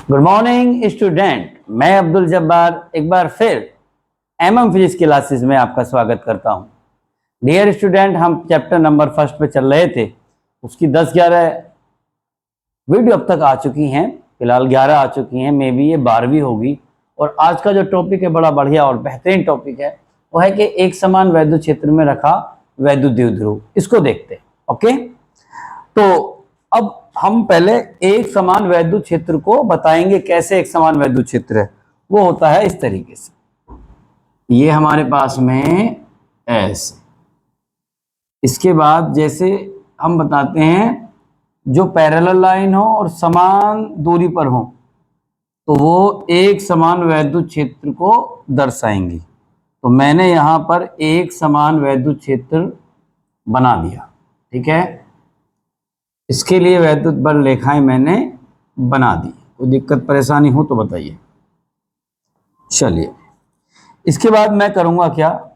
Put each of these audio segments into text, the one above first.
Good morning student, मैं अब्दुल जब्बार एक बार फिर फिजिक्स क्लासेस में आपका स्वागत करता हूं। डियर स्टूडेंट, हम चैप्टर नंबर फर्स्ट पे चल रहे थे। उसकी 10-11 वीडियो अब तक आ चुकी हैं, फिलहाल 11 आ चुकी हैं, मे बी ये 12वीं होगी। और आज का जो टॉपिक है बड़ा बढ़िया और बेहतरीन टॉपिक है, वो है कि एक समान वैद्युत क्षेत्र में रखा वैद्युत द्विध्रुव। इसको देखते हैं। ओके, तो अब हम पहले एक समान वैद्युत क्षेत्र को बताएंगे। कैसे एक समान वैद्युत क्षेत्र है, वो होता है इस तरीके से। ये हमारे पास में ऐसे, इसके बाद जैसे हम बताते हैं जो पैरेलल लाइन हो और समान दूरी पर हो तो वो एक समान वैद्युत क्षेत्र को दर्शाएंगी। तो मैंने यहाँ पर एक समान वैद्युत क्षेत्र बना दिया। ठीक है, इसके लिए वैद्युत बल रेखाएं मैंने बना दी। कोई दिक्कत परेशानी हो तो बताइए। चलिए, इसके बाद मैं करूंगा क्या,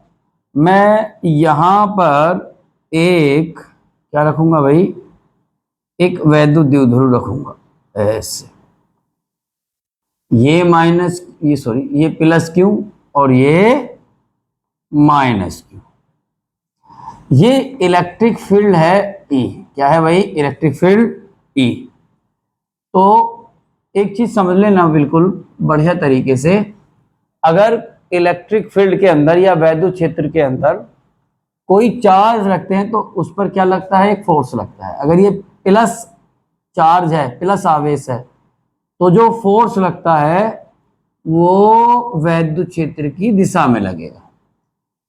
मैं यहां पर एक क्या रखूंगा भाई, एक वैद्युत द्विध्रुव रखूंगा ऐसे। ये माइनस, ये सॉरी, ये प्लस क्यू और ये माइनस क्यू। ये इलेक्ट्रिक फील्ड है ई। क्या है भाई? Electric field E. तो एक चीज समझ लेना बिल्कुल बढ़िया तरीके से, अगर इलेक्ट्रिक फील्ड के अंदर या वैद्युत क्षेत्र के अंदर कोई चार्ज रखते हैं तो उस पर क्या लगता है? एक फोर्स लगता है। अगर ये प्लस चार्ज है, प्लस आवेश है, तो जो फोर्स लगता है वो वैद्युत क्षेत्र की दिशा में लगेगा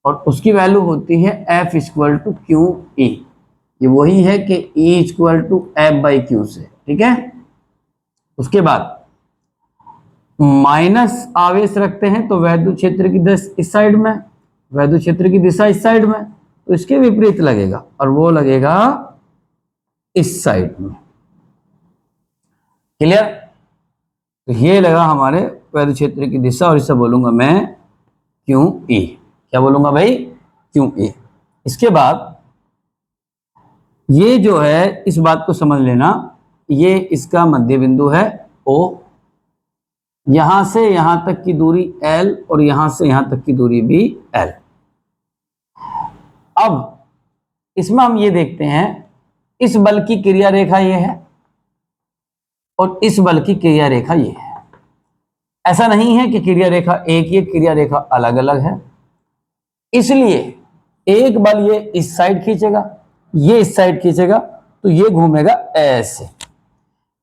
और उसकी वैल्यू होती है F equal to Q E. ये वही है कि E equal to F by Q से। ठीक है, उसके बाद माइनस आवेश रखते हैं तो वैद्युत क्षेत्र की दिशा इस साइड में, वैद्युत क्षेत्र की दिशा इस साइड में, तो इसके विपरीत लगेगा और वो लगेगा इस साइड में। क्लियर? तो ये लगा हमारे वैद्युत क्षेत्र की दिशा और इसे बोलूंगा मैं क्यू ई। क्या बोलूंगा भाई? Q E. इसके बाद ये जो है, इस बात को समझ लेना, ये इसका मध्य बिंदु है O। यहां से यहां तक की दूरी L और यहां से यहां तक की दूरी भी L। अब इसमें हम ये देखते हैं, इस बल की क्रिया रेखा ये है और इस बल की क्रिया रेखा ये है। ऐसा नहीं है कि क्रिया रेखा एक ही, क्रिया रेखा अलग अलग है। इसलिए एक बल ये इस साइड खींचेगा, ये इस साइड खींचेगा, तो ये घूमेगा ऐसे।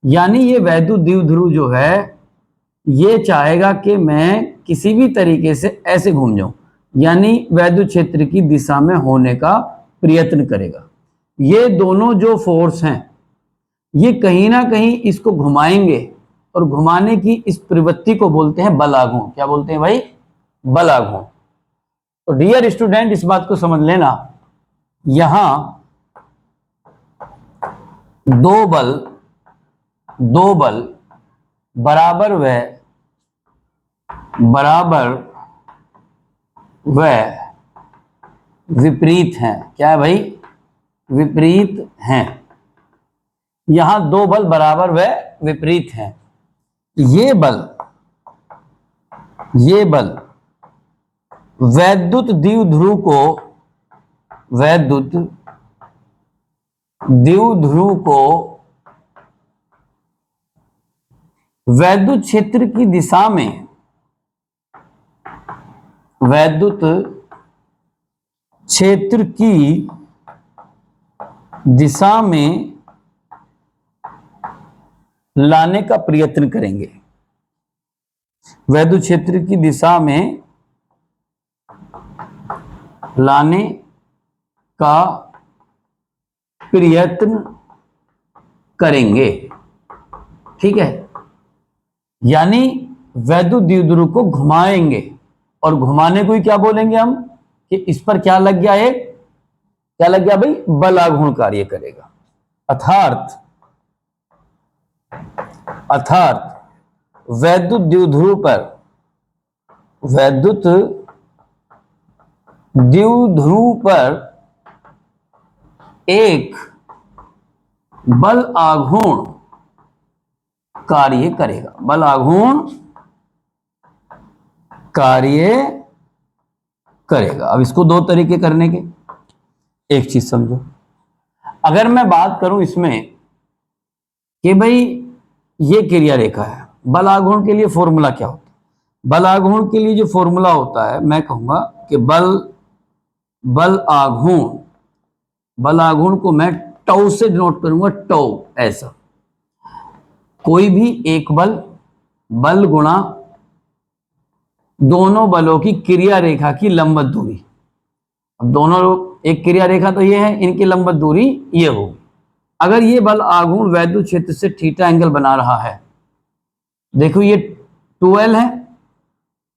यानी ये वैद्युत द्विध्रुव जो है ये चाहेगा कि मैं किसी भी तरीके से ऐसे घूम जाऊं, यानी वैद्युत क्षेत्र की दिशा में होने का प्रयत्न करेगा। ये दोनों जो फोर्स हैं ये कहीं ना कहीं इसको घुमाएंगे और घुमाने की इस प्रवृत्ति को बोलते हैं बलाघूर्ण। क्या बोलते हैं भाई? बलाघूर्ण। तो डियर स्टूडेंट, इस बात को समझ लेना, यहां दो बल बराबर व विपरीत हैं। क्या है भाई? विपरीत हैं। यहां दो बल बराबर व विपरीत हैं। ये बल वैद्युत द्विध्रुव को वैद्युत क्षेत्र की दिशा में, वैद्युत क्षेत्र की दिशा में लाने का प्रयत्न करेंगे। वैद्युत क्षेत्र की दिशा में लाने का प्रयत्न करेंगे। ठीक है, यानी वैद्युत द्विध्रुव को घुमाएंगे और घुमाने को ही क्या बोलेंगे हम, कि इस पर क्या लग गया, एक क्या लग गया भाई? बलाघूर्ण कार्य करेगा। अर्थात वैद्युत द्विध्रुव पर एक बल आघूर्ण कार्य करेगा, बल आघूर्ण कार्य करेगा। अब इसको दो तरीके करने के, एक चीज समझो, अगर मैं बात करूं इसमें कि भाई ये क्रिया रेखा है, बल आघूर्ण के लिए फॉर्मूला क्या होता है? बल आघूर्ण के लिए जो फॉर्मूला होता है, मैं कहूंगा कि बल आघूर्ण को मैं टौ से डिनोट करूंगा, टौ। ऐसा कोई भी एक बल गुणा दोनों बलों की क्रिया रेखा की लंबवत दूरी। अब दोनों एक क्रिया रेखा तो ये है, इनकी लंबवत दूरी ये होगी। अगर ये बल आघूर्ण वैद्युत क्षेत्र से थीटा एंगल बना रहा है, देखो ये 2L है,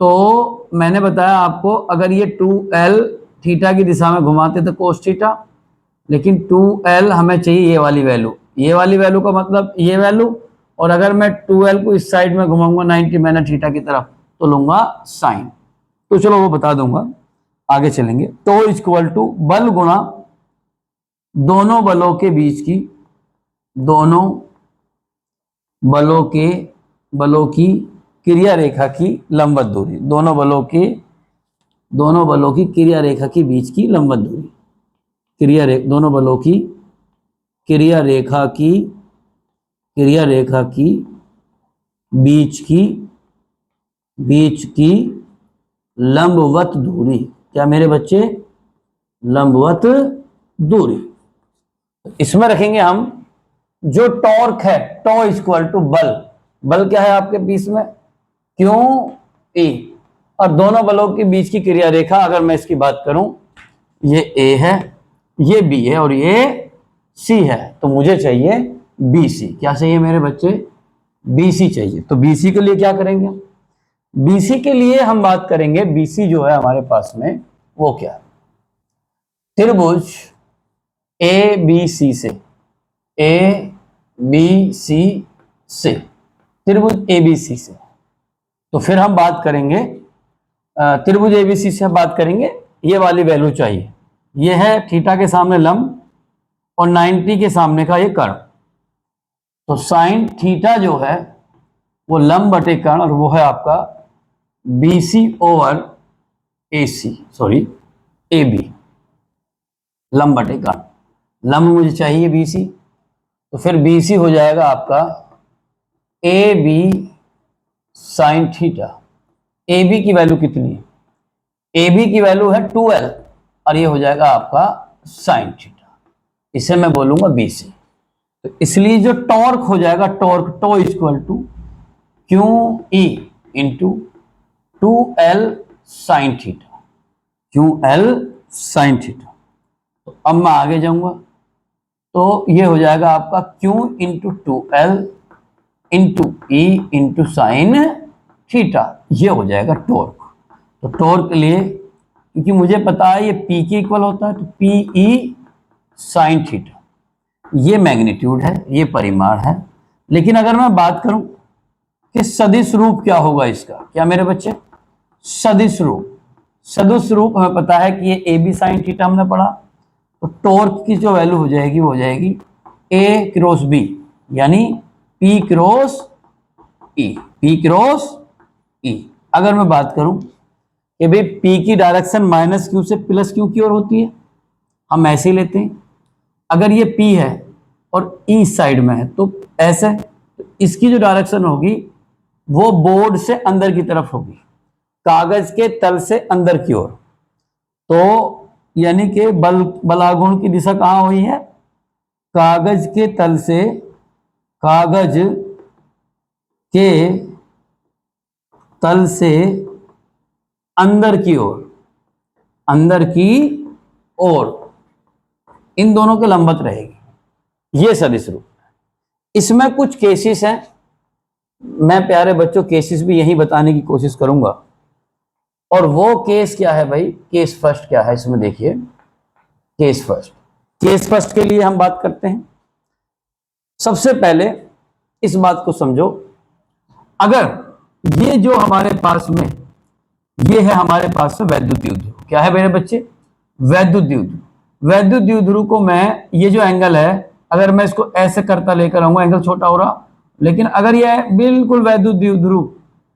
तो मैंने बताया आपको अगर ये 2L थीटा की दिशा में घुमाते तो कोस थीटा, लेकिन 2L हमें चाहिए ये वाली वैल्यू, ये वाली वैल्यू का मतलब ये वैल्यू, और अगर मैं 2L को इस साइड में घुमाऊंगा 90 मैंने थीटा की तरफ तो लूंगा साइन। तो चलो वो बता दूंगा, आगे चलेंगे। तो इक्वल टू बल गुणा दोनों बलों के बीच की, दोनों बलों की क्रिया रेखा की लंबवत दूरी, दोनों बलों की क्रिया रेखा के बीच की लंबवत दूरी, दोनों बलों की क्रिया रेखा की बीच की लंबवत दूरी। क्या मेरे बच्चे? लंबवत दूरी। इसमें रखेंगे हम जो टॉर्क है, टॉ इक्वल टू बल क्या है आपके बीच में, क्यों ई, और दोनों बलों के बीच की क्रिया रेखा अगर मैं इसकी बात करूं, ये ए है, ये बी है और ये सी है, तो मुझे चाहिए बीसी। क्या चाहिए मेरे बच्चे? बीसी चाहिए। तो बीसी के लिए क्या करेंगे? बीसी के लिए हम बात करेंगे, बीसी जो है हमारे पास में वो क्या है, त्रिभुज ए बी सी से त्रिभुज एबीसी से। तो फिर हम बात करेंगे त्रिभुज एबीसी से बात करेंगे, ये वाली वैल्यू चाहिए, ये है थीटा के सामने लंब और 90 के सामने का ये कर्ण। तो साइन थीटा जो है वो लंब बटे कर्ण, और वो है आपका BC over AC, sorry AB, लंब बटे कर्ण। लंब मुझे चाहिए BC, तो फिर BC हो जाएगा आपका AB साइन थीटा। AB की वैल्यू कितनी है? AB की वैल्यू है 2L, और ये हो जाएगा आपका साइन थीटा, इसे मैं बोलूंगा BC। तो इसलिए जो टॉर्क हो जाएगा, torque tau equal to QE into 2L sine theta, QL sine theta. तो अब मैं आगे जाऊंगा, तो ये हो जाएगा आपका Q into 2L into E into sine theta, ये हो जाएगा टॉर्क। तो टॉर्क के लिए, क्योंकि मुझे पता है ये P के इक्वल होता है, तो PE साइन थीटा, ये मैग्नीट्यूड है, ये परिमाण है। लेकिन अगर मैं बात करूं कि सदिश रूप क्या होगा इसका, क्या मेरे बच्चे? सदिश रूप हमें पता है कि ये ए बी साइन थीटा हमने पढ़ा, तो टॉर्क की जो वैल्यू हो जाएगी वो हो जाएगी ए क्रॉस बी, यानी पी क्रॉस ई। अगर मैं बात करूं कि भाई पी की डायरेक्शन माइनस क्यू से प्लस क्यू की ओर होती है, हम ऐसे ही लेते हैं। अगर ये पी है और ई साइड में है तो ऐसे, तो इसकी जो डायरेक्शन होगी वो बोर्ड से अंदर की तरफ होगी, कागज के तल से अंदर की ओर। तो यानी कि बलागुण की दिशा कहां हुई है? कागज के तल से, कागज के तल से अंदर की ओर, इन दोनों के लंबवत रहेगी, ये सदिश रूप। इसमें कुछ केसेस हैं, मैं प्यारे बच्चों केसेस भी यही बताने की कोशिश करूंगा। और वो केस क्या है भाई? केस फर्स्ट क्या है इसमें देखिए, केस फर्स्ट के लिए हम बात करते हैं। सबसे पहले इस बात को समझो, अगर ये जो हमारे पास में ये है, हमारे पास में वैद्युत द्विध्रुव, क्या है मेरे बच्चे? वैद्युत द्विध्रुव को मैं, ये जो एंगल है अगर मैं इसको ऐसे करता लेकर आऊंगा, एंगल छोटा हो रहा, लेकिन अगर यह बिल्कुल वैद्युत ध्रुव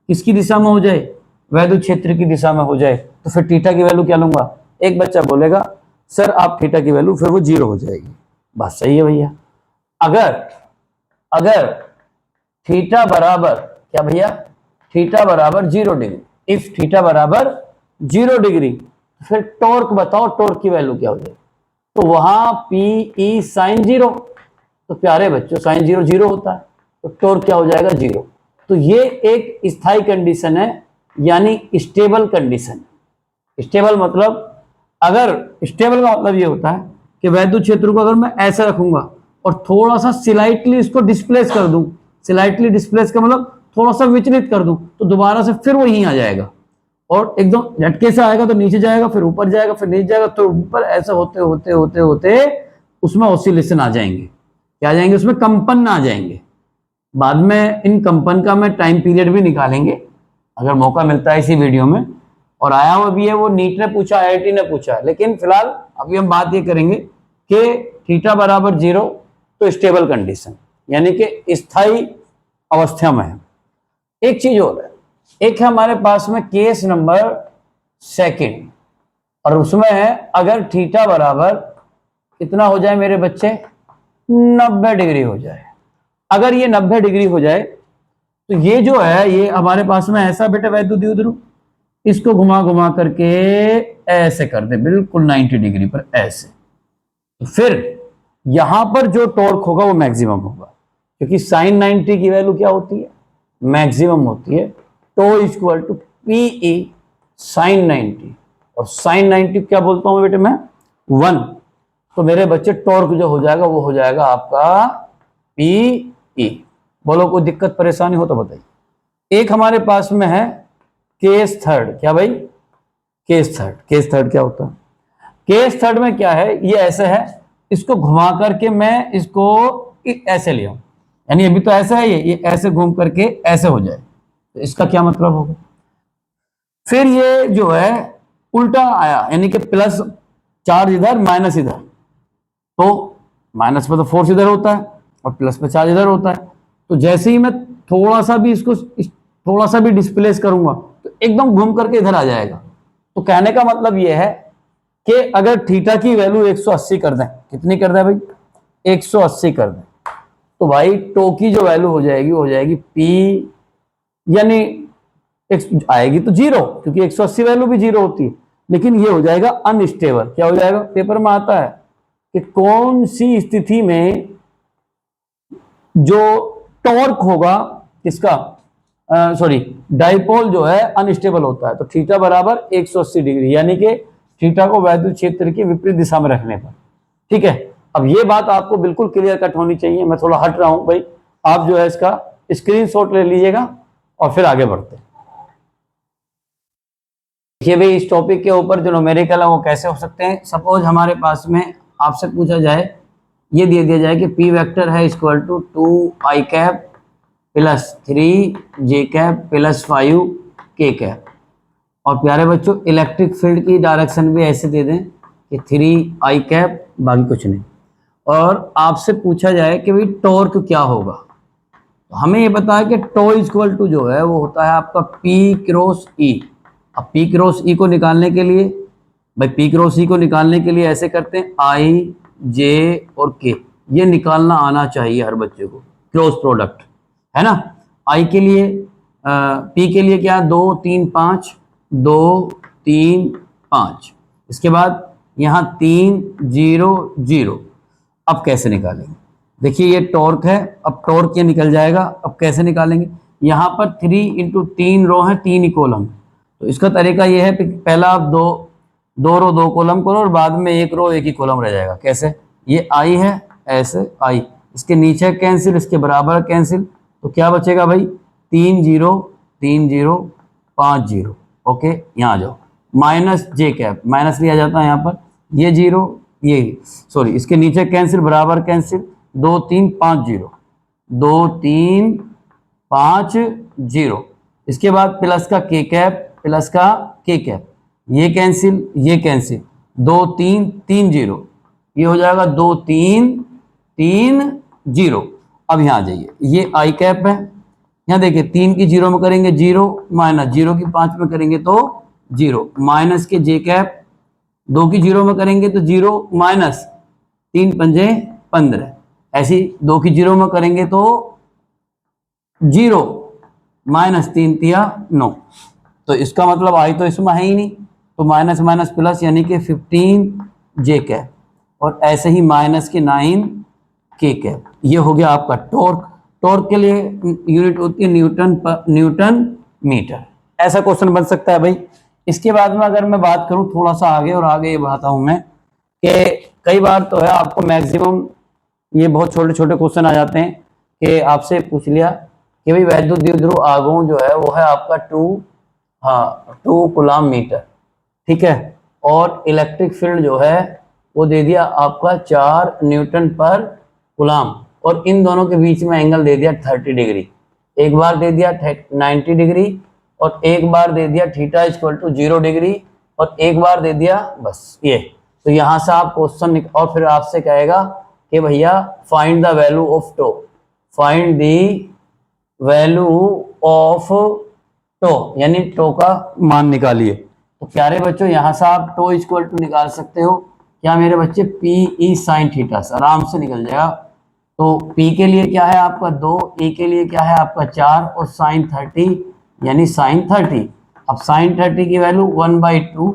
किसकी दिशा में हो जाए, वैद्युत क्षेत्र की दिशा में हो जाए, तो फिर थीटा की वैल्यू क्या लूंगा। एक बच्चा बोलेगा सर आप थीटा की वैल्यू, फिर वो 0 हो जाएगी। बात सही है भैया। अगर अगर थीटा बराबर क्या भैया, थीटा बराबर 0 डिग्री, इफ थीटा बराबर 0 डिग्री, फिर टॉर्क बताओ, टॉर्क की वैल्यू क्या हो जाएगी। तो वहां पी ई साइन 0, तो प्यारे बच्चों साइन 0 0 होता है, तो टॉर्क क्या हो जाएगा 0। तो ये एक स्थायी कंडीशन है, यानी स्टेबल कंडीशन। स्टेबल मतलब, अगर स्टेबल का मतलब ये होता है कि वैद्युत क्षेत्र को अगर मैं ऐसे रखूंगा और थोड़ा सा स्लाइटली इसको डिस्प्लेस कर दूं, स्लाइटली डिस्प्लेस का मतलब थोड़ा सा विचलित कर दूं, तो दोबारा से फिर वो यहीं आ जाएगा, और एकदम झटके से आएगा तो नीचे जाएगा, फिर ऊपर जाएगा, फिर नीचे जाएगा, तो ऊपर, ऐसे होते होते होते होते उसमें ऑसिलेशन आ जाएंगे। क्या आ जाएंगे, उसमें कंपन आ जाएंगे। बाद में इन कंपन का मैं टाइम पीरियड भी निकालेंगे अगर मौका मिलता है इसी वीडियो में, और आया हुआ भी है, वो नीट ने पूछा, आईआईटी ने पूछा है। लेकिन फिलहाल अभी हम बात ये करेंगे कि थीटा बराबर 0 तो स्टेबल कंडीशन, यानी कि स्थायी अवस्था में है। एक चीज और है, एक है हमारे पास में केस नंबर सेकंड, और उसमें है अगर थीटा बराबर कितना हो जाए मेरे बच्चे, 90 डिग्री हो जाए। अगर ये 90 डिग्री हो जाए तो ये जो है, ये हमारे पास में ऐसा बेटा वैद्युत ध्रुव, इसको घुमा घुमा करके ऐसे कर दे, बिल्कुल 90 डिग्री पर ऐसे, तो फिर यहां पर जो टॉर्क होगा वो मैक्सिमम होगा, क्योंकि साइन 90 की वैल्यू क्या होती है, मैक्सिमम होती है। Tau equal to P E sine 90, और साइन 90 क्या बोलता हूं बेटे मैं, 1। तो मेरे बच्चे टॉर्क जो हो जाएगा वो हो जाएगा आपका पी ई। बोलो कोई दिक्कत परेशानी हो तो बताइए। एक हमारे पास में है केस थर्ड, क्या भाई, केस थर्ड। केस थर्ड क्या होता है, केस थर्ड में क्या है, ये ऐसे है, इसको घुमा करके मैं इसको ऐसे ले आऊं, यानी अभी तो ऐसा है, ये ऐसे घूम करके ऐसे हो जाए, तो इसका क्या मतलब होगा। फिर ये जो है उल्टा आया, यानी कि प्लस चार्ज इधर, माइनस इधर, तो माइनस पे तो फोर्स इधर होता है और प्लस पे चार्ज इधर होता है। तो जैसे ही मैं थोड़ा सा भी इसको थोड़ा सा भी डिस्प्लेस करूंगा तो एकदम घूम करके इधर आ जाएगा। तो कहने का मतलब यह है कि अगर थीटा की वैल्यू 180 कर दें, कितनी कर दें भाई, 180 कर दें, तो भाई टो की जो वैल्यू हो जाएगी वो हो जाएगी पी, यानी आएगी तो 0, क्योंकि 180 वैल्यू भी 0 होती है, लेकिन ये हो जाएगा अनस्टेबल। क्या हो जाएगा, पेपर में आता है कि कौन सी स्थिति में जो टॉर्क होगा किसका, सॉरी डाइपोल जो है अनस्टेबल होता है। तो थीटा बराबर 180 डिग्री, यानी कि थीटा को वैद्युत क्षेत्र की विपरीत दिशा में रखने पर। ठीक है, अब ये बात आपको बिल्कुल क्लियर कट होनी चाहिए। मैं थोड़ा हट रहा हूं भाई, आप जो है इसका स्क्रीनशॉट ले लीजिएगा और फिर आगे बढ़ते हैं। देखिए भाई, इस टॉपिक के ऊपर जो न्यूमेरिकल है वो कैसे हो सकते हैं। सपोज हमारे पास में आपसे पूछा जाए, ये दे दिया जाए कि पी वेक्टर है equal to 2 i cap plus 3 j cap plus 5 k cap, और प्यारे बच्चों इलेक्ट्रिक फील्ड की डायरेक्शन भी ऐसे दे दें कि 3 i कैप, बाकी कुछ नहीं, और आपसे पूछा जाए कि भाई टॉर्क क्या होगा। तो हमें ये पता है कि टो इक्वल टू जो है वो होता है आपका P क्रॉस E। अब P क्रॉस E को निकालने के लिए, भाई P क्रॉस E को निकालने के लिए ऐसे करते हैं, I J और K, ये निकालना आना चाहिए हर बच्चे को, क्रॉस प्रोडक्ट है ना। I के लिए P के लिए क्या, 2 3 5, 2 3 5, इसके बाद यहाँ 3 0 0। अब कैसे निकालेंगे, देखिए ये टॉर्क है, अब टॉर्क ये निकल जाएगा। अब कैसे निकालेंगे, यहाँ पर 3 इंटू 3 रो है, 3 ही कॉलम। तो इसका तरीका ये है कि पहला आप दो रो 2 कॉलम करो और बाद में 1 रो 1 ही कॉलम रह जाएगा। कैसे, ये आई है ऐसे, आई इसके नीचे कैंसिल, इसके बराबर कैंसिल, तो क्या बचेगा भाई, 3 0 3 0 5 0। ओके, यहाँ आ जाओ, माइनस जे कैप, माइनस लिया जाता है यहाँ पर, ये 0 ये, सॉरी इसके नीचे कैंसिल, बराबर कैंसिल, 2 3 5 0, 2 3 5 0। इसके बाद प्लस का के कैप, प्लस का के कैप, ये कैंसिल ये कैंसिल, 2 3 3 0, ये हो जाएगा 2 3 3 0। अब यहाँ आ जाइए, ये आई कैप है, यहाँ देखिए 3 की 0 में करेंगे 0, माइनस 0 की 5 में करेंगे तो 0, माइनस के जे कैप 2 की 0 में करेंगे तो 0, माइनस 3 पंजे 15, ऐसी 2 की 0 में करेंगे तो 0, माइनस 3 तिया 9। तो इसका मतलब आई तो इसमें है ही नहीं, तो माइनस माइनस प्लस यानी कि 15 जे कैप, और ऐसे ही माइनस के 9 के कैप। ये हो गया आपका टॉर्क। टॉर्क के लिए यूनिट होती है न्यूटन मीटर। ऐसा क्वेश्चन बन सकता है भाई। इसके बाद में अगर मैं बात करूं थोड़ा सा आगे, और आगे ये बढ़ाता हूं मैं कि कई बार तो है आपको मैक्सिमम ये बहुत छोटे छोटे क्वेश्चन आ जाते हैं कि आपसे पूछ लिया कि भाई वैद्युत द्विध्रुव आघूर्ण जो है वो है आपका 2 कूलम मीटर, ठीक है, और इलेक्ट्रिक फील्ड जो है वो दे दिया आपका 4 न्यूटन पर कूलम, और इन दोनों के बीच में एंगल दे दिया 30 डिग्री। एक बार दे दिया 90 डिग्री, और एक बार दे दिया थीटा इक्वल टू 0 डिग्री, और एक बार दे दिया बस ये। तो यहाँ से आप क्वेश्चन, और फिर आपसे कहेगा कि भैया find the value of tau, find the value of tau, यानी टो का मान निकालिए। तो प्यारे बच्चों यहाँ से आप टो इक्वल टू निकाल सकते हो क्या मेरे बच्चे, पी ई साइन थीटा से आराम से निकल जाएगा। तो P के लिए क्या है आपका 2, E के लिए क्या है आपका 4, और साइन 30 यानी साइन 30। अब साइन 30 की वैल्यू 1/2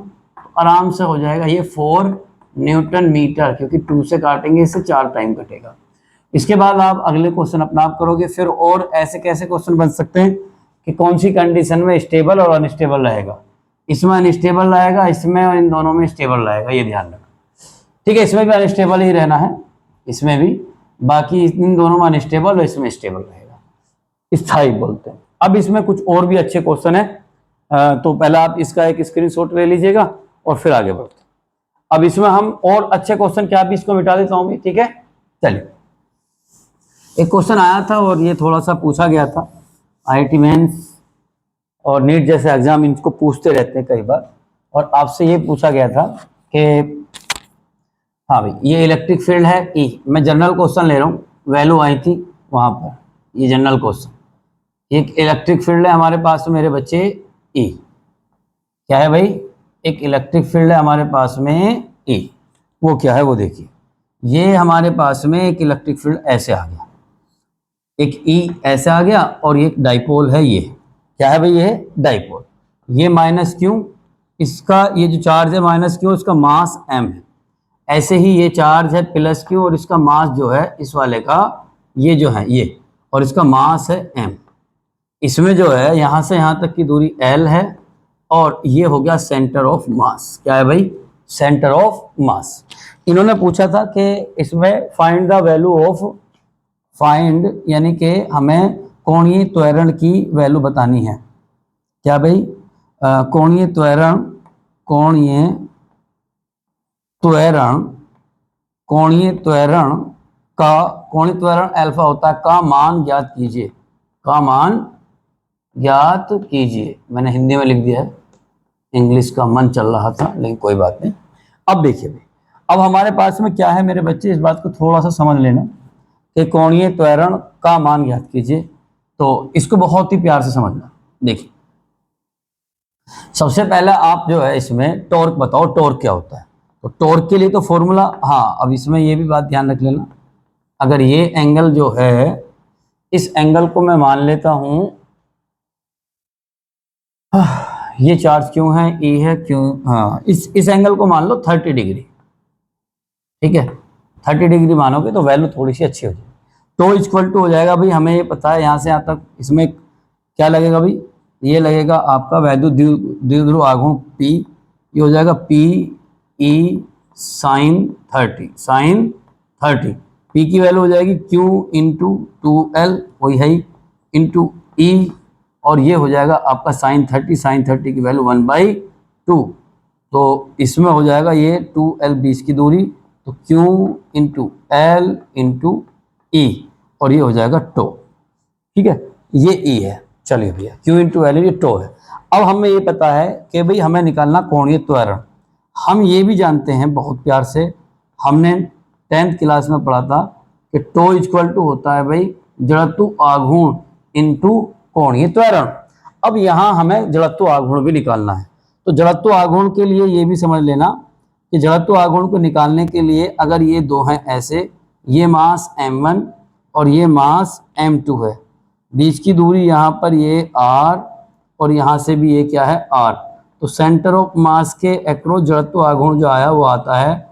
आराम से हो जाएगा ये 4 न्यूटन मीटर, क्योंकि 2 से काटेंगे इससे 4 टाइम कटेगा। इसके बाद आप अगले क्वेश्चन अपना आप करोगे। फिर और ऐसे कैसे क्वेश्चन बन सकते हैं कि कौन सी कंडीशन में स्टेबल और अनस्टेबल रहेगा। इसमें अनस्टेबल रहेगा, इसमें, और इन दोनों में स्टेबल रहेगा, ये ध्यान रखना, ठीक है। इसमें भी अनस्टेबल ही रहना है, इसमें भी, बाकी इन दोनों में अनस्टेबल और इसमें स्टेबल रहेगा, स्थायी बोलते हैं। अब इसमें कुछ और भी अच्छे क्वेश्चन है, तो पहले आप इसका एक स्क्रीनशॉट ले लीजिएगा और फिर आगे बढ़ते हैं। अब इसमें हम और अच्छे क्वेश्चन, क्या भी इसको मिटा देता हूं भी, ठीक है। चलिए, एक क्वेश्चन आया था और ये थोड़ा सा पूछा गया था, IIT मेंस और नीट जैसे एग्जाम इनको पूछते रहते हैं कई बार, और आपसे ये पूछा गया था कि हाँ भाई ये इलेक्ट्रिक फील्ड है E, मैं जनरल क्वेश्चन ले रहा हूँ, वैल्यू आई थी वहां पर, ये जनरल क्वेश्चन, एक इलेक्ट्रिक फील्ड है हमारे पास में मेरे बच्चे E, क्या है भाई, एक इलेक्ट्रिक फील्ड है हमारे पास में E, वो क्या है वो देखिए। ये हमारे पास में एक इलेक्ट्रिक फील्ड ऐसे आ गया, एक E ऐसे आ गया, और एक डाइपोल है, ये क्या है भाई, ये डाइपोल। ये माइनस क्यों, इसका ये जो चार्ज है माइनस क्यों, इसका मास m है। ऐसे ही ये चार्ज है प्लस क्यों, और इसका मास जो है इस वाले का ये जो है ये, और इसका मास है m। इसमें जो है यहाँ से यहाँ तक की दूरी l है, और ये हो गया सेंटर ऑफ मास, क्या है भाई, सेंटर ऑफ मास। इन्होंने पूछा था कि इसमें find the value of, find यानी कि हमें कोणीय त्वरण की वैल्यू बतानी है, क्या भाई, कोणीय त्वरण, कोणीय त्वरण, कोणीय त्वरण का, कोणीय त्वरण अल्फा होता है, का मान ज्ञात कीजिए, का मान ज्ञात कीजिए। मैंने हिंदी में लिख दिया है, इंग्लिश का मन चल रहा था, लेकिन कोई बात नहीं। अब देखिए भाई, अब हमारे पास में क्या है मेरे बच्चे, इस बात को थोड़ा सा समझ लेना कि कोणीय त्वरण का मान ज्ञात कीजिए। तो इसको बहुत ही प्यार से समझना। देखिए, सबसे पहले आप जो है इसमें टॉर्क बताओ, टॉर्क क्या होता है। तो टॉर्क के लिए तो फॉर्मूला, हाँ अब इसमें ये भी बात ध्यान रख लेना, अगर ये एंगल जो है, इस एंगल को मैं मान लेता हूं, ये चार्ज क्यों है, E है क्यों, हाँ इस एंगल को मान लो 30 डिग्री, ठीक है, 30 डिग्री मानोगे तो वैल्यू थोड़ी सी अच्छी हो जाएगी। तो इक्वल टू हो जाएगा भाई, हमें ये पता है यहाँ से यहाँ तक, इसमें क्या लगेगा भाई, ये लगेगा आपका वैद्युत द्विध्रुव आघूर्ण P, ये हो जाएगा P E sine 30, sine 30, P की वैल्यू हो जाएगी Q इंटू 2L, वही है इंटू E, और ये हो जाएगा आपका साइन 30, साइन 30 की वैल्यू 1/2, तो इसमें हो जाएगा ये 2L 20 की दूरी, तो Q into L into E, और ये हो जाएगा टो, ठीक है, ये E है। चलिए भैया Q इंटू L, ये टो है। अब हमें ये पता है कि भाई हमें निकालना कोणीय त्वरण। हम ये भी जानते हैं बहुत प्यार से, हमने 10th क्लास में पढ़ा था कि टो इक्वल टू होता है भाई जड़त्व आघूर्ण इनटू कोण, ये त्वरण। अब यहाँ हमें जड़त्व आघूर्ण भी निकालना है, तो जड़त्व आघूर्ण के लिए ये भी समझ लेना कि जड़त्व आघूर्ण को निकालने के लिए अगर ये दो हैं ऐसे, ये मास m1 और ये मास m2 है, बीच की दूरी यहाँ पर ये r और यहाँ से भी ये क्या है r, तो सेंटर ऑफ मास के एक्रॉस जड़त्व आघूर्ण जो आया वो आता है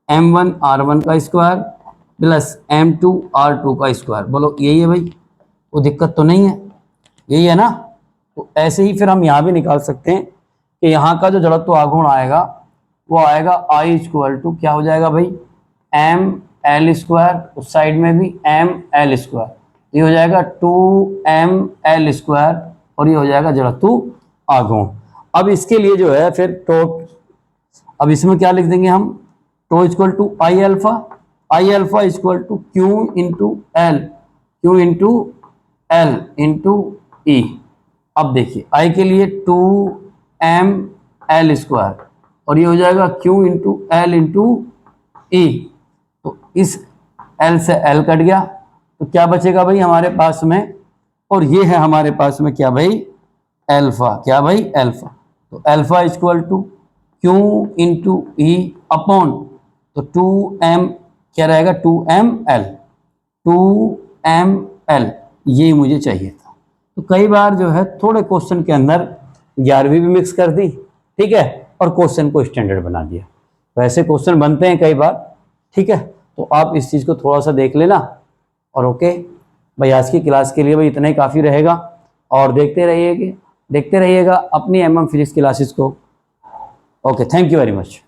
m1 r1 का स्क्वायर प्लस m2 r2 का स्क्वायर। बोलो यही है भाई, वो दिक्कत तो नहीं है, यही है ना। तो ऐसे ही फिर हम यहाँ भी निकाल सकते हैं कि यहाँ का जो जड़त्व आघूर्ण आएगा वो आएगा I इक्वल टू क्या हो जाएगा भाई, एम एल स्क्वायर, उस साइड में भी एम एल स्क्वायर, ये हो जाएगा 2ml स्क्वायर और ये हो जाएगा जड़त्व आघूर्ण। अब इसके लिए जो है फिर अब इसमें क्या लिख देंगे हम, tau equal to I alpha equal to Q into L into E. अब देखिए आई के लिए 2ml स्क्वायर और ये हो जाएगा Q इंटू एल इंटू ई, तो इस L से L कट गया, तो क्या बचेगा भाई हमारे पास में, और ये है हमारे पास में क्या भाई अल्फा, क्या भाई अल्फा, तो alpha equal to Q into E upon, तो 2m क्या रहेगा 2ml, ये मुझे चाहिए था। तो कई बार जो है थोड़े क्वेश्चन के अंदर 11वीं भी मिक्स कर दी, ठीक है, और क्वेश्चन को स्टैंडर्ड बना दिया, तो ऐसे क्वेश्चन बनते हैं कई बार, ठीक है। तो आप इस चीज़ को थोड़ा सा देख लेना, और ओके भाई आज की क्लास के लिए भाई इतना ही काफ़ी रहेगा, और देखते रहिएगा अपनी फिजिक्स क्लासेस को। Okay, thank you very much.